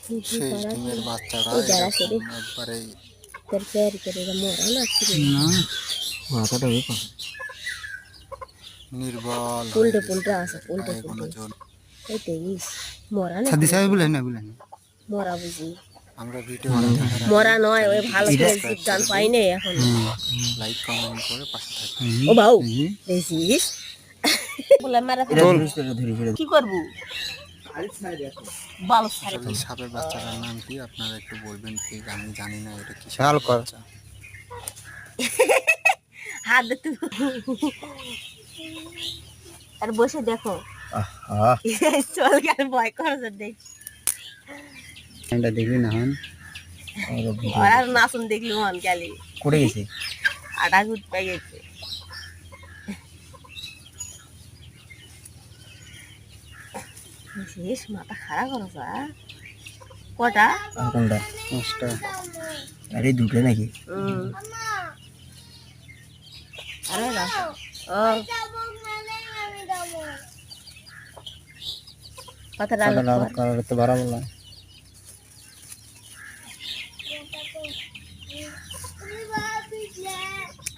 সেই ডিমের বাচ্চারা এরকম একবারেই নির্বল হয়ে গেছে, গায়ে কোনো জোর। আমরা ভিডিও মরা নয়, ওই ভালো করে গান পাই নাই এখন। লাইক কমেন্ট করে পাশে থাকবেন। ও বাউ দেখিস বলে মারা কি করবো বাল ছাড়ে। আসলে সাপের বাচ্চাটার নাম কি আপনারা একটু বলবেন প্লিজ, আমি জানি না এটা কি খেয়াল কর। বাচ্চা। হাত দে তুই আর বসে দেখো। চল গেল ভয় করছে দেখ এটা দেখবি না হন আর নাচন দেখলি মন গেলি করে গেছে আটা গুট পেয়ে গেছে। শেষ মাথা খারাপ করছ কটা আর কোনটা 5টা আরে দুটো নাকি আরে না ও কথা ডাল কালার তো বাড়া বলা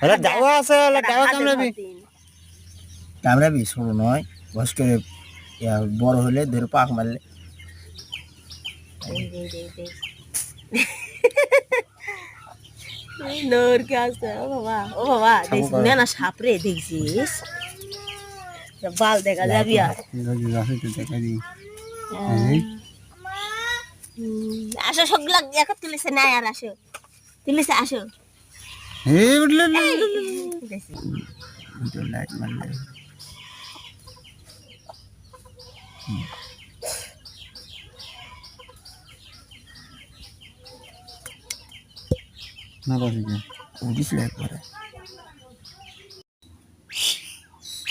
আরে দাওয়া আছে আরে দাওয়া কামড়াবি শুরু নয় বস করে বড় হলে ধরে পাক মারলে নোর কে আছে ও বাবা দেখিস না সাপরে দেখছিস বাল দেখা যাবি আর দেখা দিই আসো সবগুলা এক তুলেছে না আর আসো তুলেছে আসো এই উঠলে লাইট মারলে না বাকি উঠিস একবারে